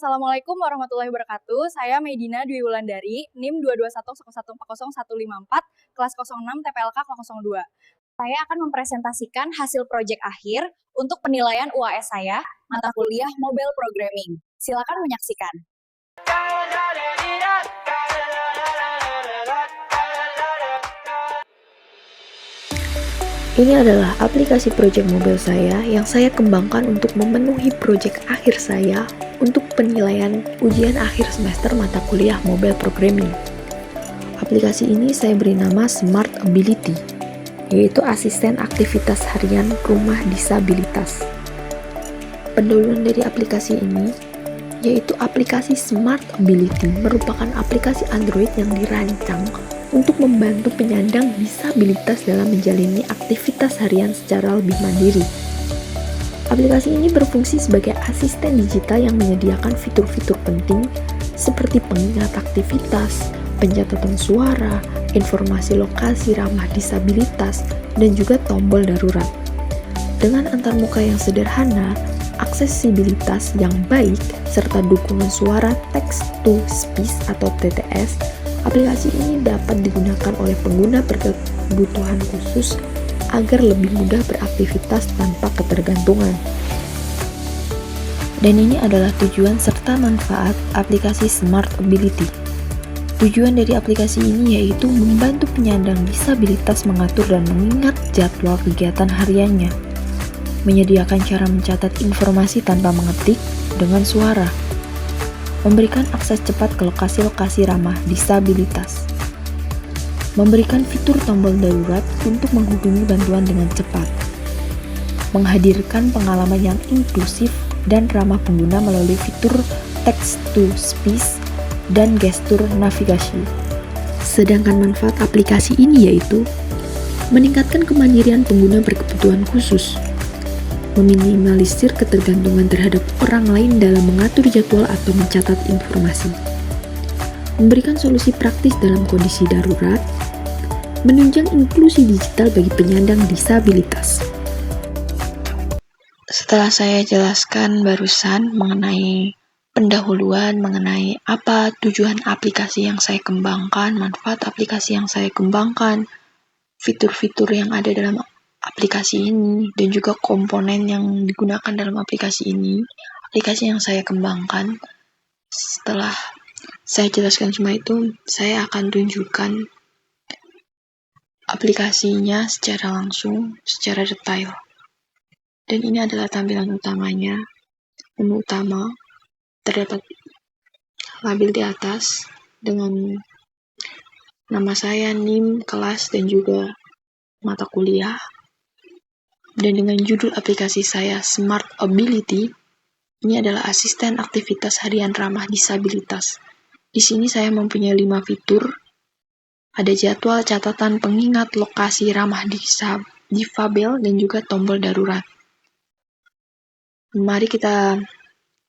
Assalamualaikum warahmatullahi wabarakatuh. Saya Medina Dwi Wulandari, NIM 22101401454, kelas 06 TPLK kelas 02. Saya akan mempresentasikan hasil proyek akhir untuk penilaian UAS saya, mata kuliah Mobile Programming. Silakan menyaksikan. Ini adalah aplikasi proyek mobile saya yang saya kembangkan untuk memenuhi proyek akhir saya untuk penilaian ujian akhir semester mata kuliah Mobile Programming. Aplikasi ini saya beri nama Smart Ability, yaitu asisten aktivitas harian rumah disabilitas. Pendahuluan dari aplikasi ini yaitu aplikasi Smart Ability merupakan aplikasi Android yang dirancang untuk membantu penyandang disabilitas dalam menjalani aktivitas harian secara lebih mandiri. Aplikasi ini berfungsi sebagai asisten digital yang menyediakan fitur-fitur penting seperti pengingat aktivitas, pencatatan suara, informasi lokasi ramah disabilitas, dan juga tombol darurat. Dengan antarmuka yang sederhana, aksesibilitas yang baik, serta dukungan suara text-to-speech atau TTS, aplikasi ini dapat digunakan oleh pengguna berkebutuhan khusus agar lebih mudah beraktivitas tanpa ketergantungan. Dan ini adalah tujuan serta manfaat aplikasi Smart Ability. Tujuan dari aplikasi ini yaitu membantu penyandang disabilitas mengatur dan mengingat jadwal kegiatan hariannya, menyediakan cara mencatat informasi tanpa mengetik dengan suara, memberikan akses cepat ke lokasi-lokasi ramah disabilitas, memberikan fitur tombol darurat untuk menghubungi bantuan dengan cepat, menghadirkan pengalaman yang inklusif dan ramah pengguna melalui fitur text-to-speech dan gestur navigasi. Sedangkan manfaat aplikasi ini yaitu meningkatkan kemandirian pengguna berkebutuhan khusus, meminimalisir ketergantungan terhadap orang lain dalam mengatur jadwal atau mencatat informasi, memberikan solusi praktis dalam kondisi darurat, menunjang inklusi digital bagi penyandang disabilitas. Setelah saya jelaskan barusan mengenai pendahuluan, mengenai apa tujuan aplikasi yang saya kembangkan, manfaat aplikasi yang saya kembangkan, fitur-fitur yang ada dalam aplikasi ini, dan juga komponen yang digunakan dalam aplikasi ini, aplikasi yang saya kembangkan. Setelah saya jelaskan semua itu, saya akan tunjukkan aplikasinya secara langsung, secara detail. Dan ini adalah tampilan utamanya. Menu utama, terdapat label di atas dengan nama saya, NIM, kelas, dan juga mata kuliah. Dan dengan judul aplikasi saya Smart Ability, ini adalah asisten aktivitas harian ramah disabilitas. Di sini saya mempunyai 5 fitur. Ada jadwal, catatan, pengingat, lokasi ramah difabel, dan juga tombol darurat. Mari kita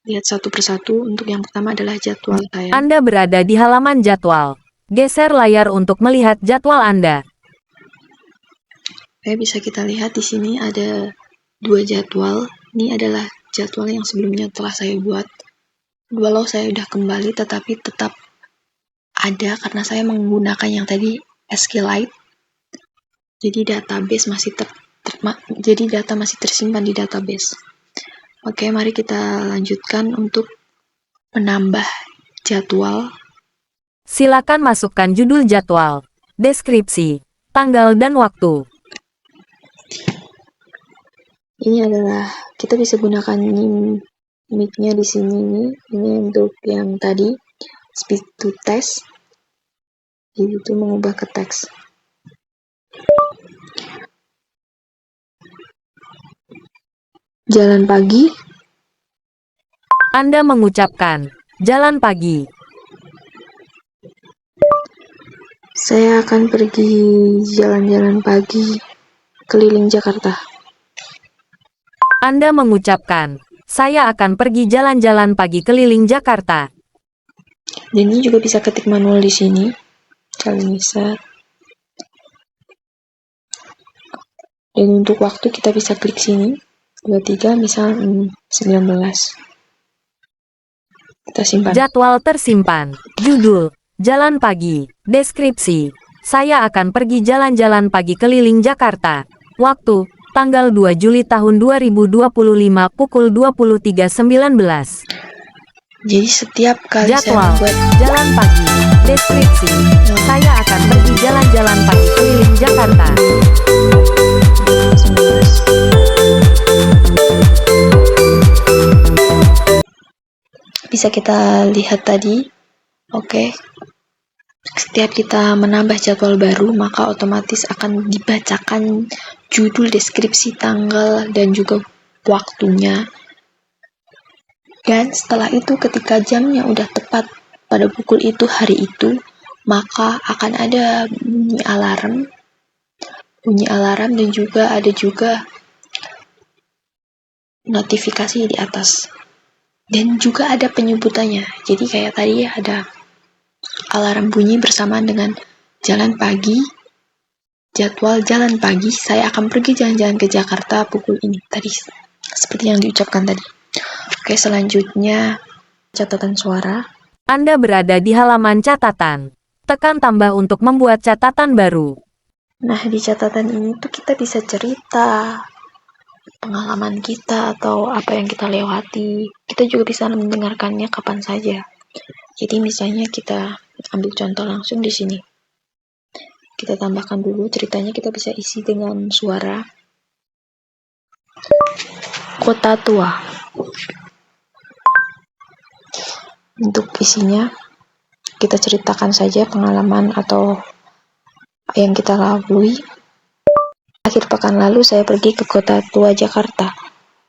lihat satu persatu. Untuk yang pertama adalah jadwal saya. Anda berada di halaman jadwal. Geser layar untuk melihat jadwal Anda. Bisa kita lihat di sini ada 2 jadwal. Ini adalah jadwal yang sebelumnya telah saya buat. Walau saya sudah kembali, tetapi tetap ada karena saya menggunakan yang tadi SQLite. Jadi database masih jadi data masih tersimpan di database. Oke, mari kita lanjutkan untuk menambah jadwal. Silakan masukkan judul jadwal, deskripsi, tanggal dan waktu. Ini adalah kita bisa gunakan mic-nya di sini nih. Ini untuk yang tadi speak to text. Jadi itu mengubah ke teks. Jalan pagi. Anda mengucapkan jalan pagi. Saya akan pergi jalan-jalan pagi keliling Jakarta. Anda mengucapkan saya akan pergi jalan-jalan pagi keliling Jakarta. Dan ini juga bisa ketik manual di sini. Kalian bisa. Dan untuk waktu kita bisa klik sini. 23 misal 19. Kita simpan. Jadwal tersimpan. Judul, Jalan Pagi. Deskripsi, saya akan pergi jalan-jalan pagi keliling Jakarta. Waktu, tanggal 2 Juli tahun 2025 pukul 23.19. Jadi setiap kali saya Jadwal, membuat jalan pagi. Deskripsi, saya akan pergi jalan-jalan pagi keliling Jakarta. 19. Bisa kita lihat tadi. Oke. Setiap kita menambah jadwal baru, maka otomatis akan dibacakan judul, deskripsi, tanggal, dan juga waktunya. Dan setelah itu ketika jamnya udah tepat pada pukul itu hari itu, maka akan ada bunyi alarm dan juga ada notifikasi di atas. Dan juga ada penyebutannya. Jadi kayak tadi ada alarm bunyi bersamaan dengan jalan pagi, jadwal jalan pagi, saya akan pergi jalan-jalan ke Jakarta pukul ini. Tadi seperti yang diucapkan tadi. Oke, selanjutnya catatan suara. Anda berada di halaman catatan. Tekan tambah untuk membuat catatan baru. Nah, di catatan ini tuh kita bisa cerita pengalaman kita atau apa yang kita lewati. Kita juga bisa mendengarkannya kapan saja. Jadi misalnya kita ambil contoh langsung di sini. Kita tambahkan dulu ceritanya, kita bisa isi dengan suara. Kota tua. Untuk isinya, kita ceritakan saja pengalaman atau yang kita lalui. Akhir pekan lalu saya pergi ke Kota Tua Jakarta.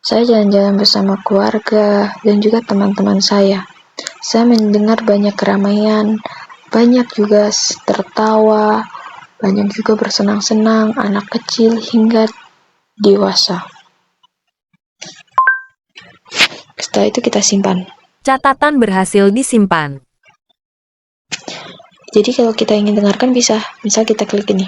Saya jalan-jalan bersama keluarga dan juga teman-teman saya. Saya mendengar banyak keramaian, banyak juga tertawa, banyak juga bersenang-senang, anak kecil hingga dewasa. Setelah itu kita simpan. Catatan berhasil disimpan. Jadi kalau kita ingin dengarkan bisa, misal kita klik ini.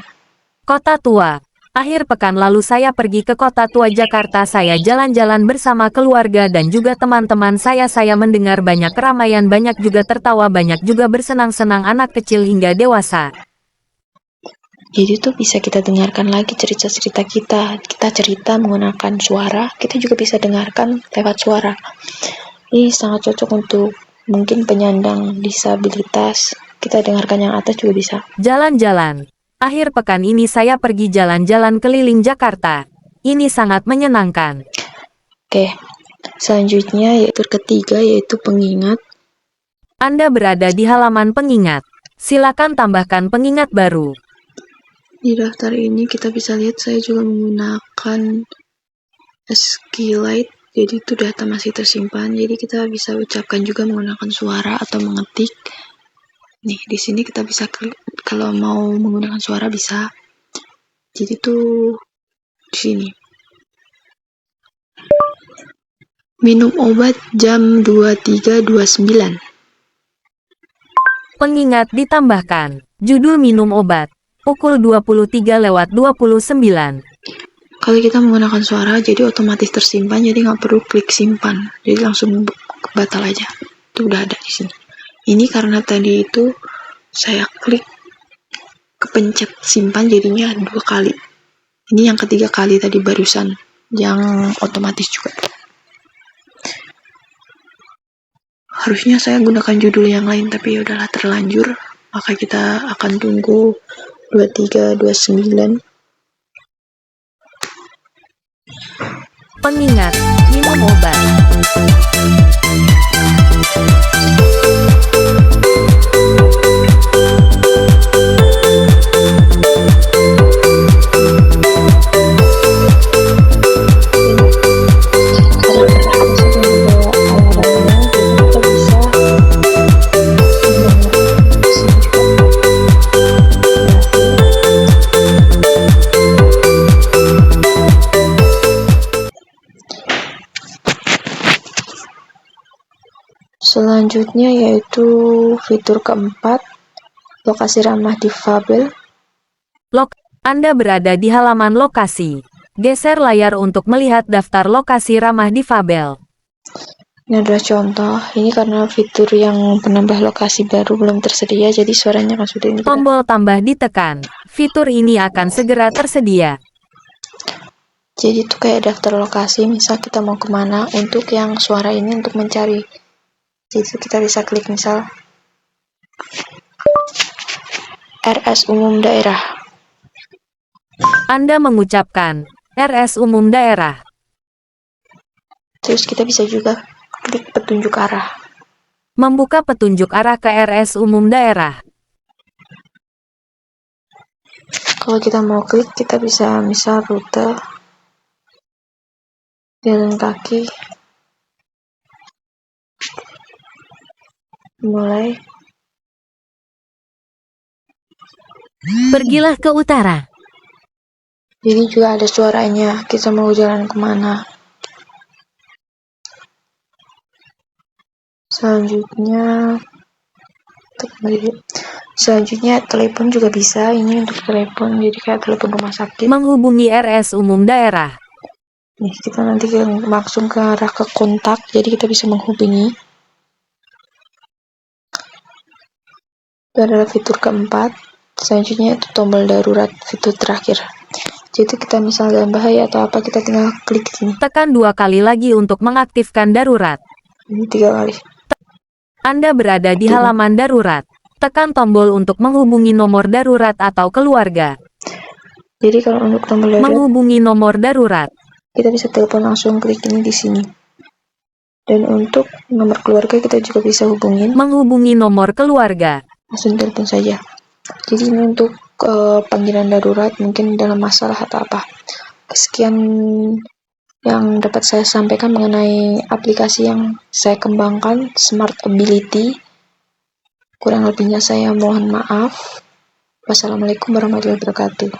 Kota Tua. Akhir pekan lalu saya pergi ke Kota Tua Jakarta. Saya jalan-jalan bersama keluarga dan juga teman-teman saya. Saya mendengar banyak keramaian, banyak juga tertawa, banyak juga bersenang-senang, anak kecil hingga dewasa. Jadi tuh bisa kita dengarkan lagi cerita-cerita kita. Kita cerita menggunakan suara, kita juga bisa dengarkan lewat suara. Ini sangat cocok untuk mungkin penyandang disabilitas. Kita dengarkan yang atas juga bisa. Jalan-jalan. Akhir pekan ini saya pergi jalan-jalan keliling Jakarta. Ini sangat menyenangkan. Oke, selanjutnya yaitu ketiga, yaitu pengingat. Anda berada di halaman pengingat. Silakan tambahkan pengingat baru. Di daftar ini kita bisa lihat saya juga menggunakan SQLite. Jadi itu data masih tersimpan. Jadi kita bisa ucapkan juga menggunakan suara atau mengetik. Nih, di sini kita bisa klik, kalau mau menggunakan suara bisa. Jadi tuh di sini. Minum obat jam 23.29. Pengingat ditambahkan. Judul minum obat. Pukul 23:29. Kalau kita menggunakan suara, jadi otomatis tersimpan, jadi nggak perlu klik simpan. Jadi langsung batal aja. Itu udah ada di sini. Ini karena tadi itu saya klik kepencet simpan, jadinya 2 kali. Ini yang ketiga kali tadi barusan, yang otomatis juga. Harusnya saya gunakan judul yang lain, tapi ya udahlah, terlanjur. Maka kita akan tunggu 23.29. Pengingat, minum obat. Selanjutnya yaitu fitur keempat, lokasi ramah difabel. Anda berada di halaman lokasi. Geser layar untuk melihat daftar lokasi ramah difabel. Ini adalah contoh. Ini karena fitur yang penambah lokasi baru belum tersedia, jadi suaranya akan sulit. Tombol tambah ditekan. Fitur ini akan segera tersedia. Jadi itu kayak daftar lokasi, misal kita mau kemana. Untuk yang suara ini untuk mencari, jadi kita bisa klik misal RS Umum Daerah. Anda mengucapkan RS Umum Daerah. Terus kita bisa juga klik petunjuk arah. Membuka petunjuk arah ke RS Umum Daerah. Kalau kita mau klik, kita bisa misal rute jalan kaki mulai Pergilah ke utara. Jadi juga ada suaranya, kita mau jalan kemana. Selanjutnya telepon juga bisa. Ini untuk telepon, jadi kayak telepon rumah sakit. Menghubungi RS Umum Daerah. Nih, kita nanti langsung ke arah ke kontak, jadi kita bisa menghubungi. Itu adalah fitur keempat. Selanjutnya itu tombol darurat, fitur terakhir. Jadi kita misal dalam bahaya atau apa, kita tinggal klik sini. Tekan 2 kali lagi untuk mengaktifkan darurat. Ini 3 kali. Anda berada di halaman darurat. Tekan tombol untuk menghubungi nomor darurat atau keluarga. Jadi kalau untuk tombol darurat, Menghubungi nomor darurat. kita bisa telepon langsung, klik ini di sini. Dan untuk nomor keluarga kita juga bisa hubungin. Menghubungi nomor keluarga. Langsung telepon saja. Jadi ini untuk panggilan darurat, mungkin dalam masalah atau apa. Sekian yang dapat saya sampaikan mengenai aplikasi yang saya kembangkan, Smart Ability. Kurang lebihnya saya mohon maaf. Wassalamualaikum warahmatullahi wabarakatuh.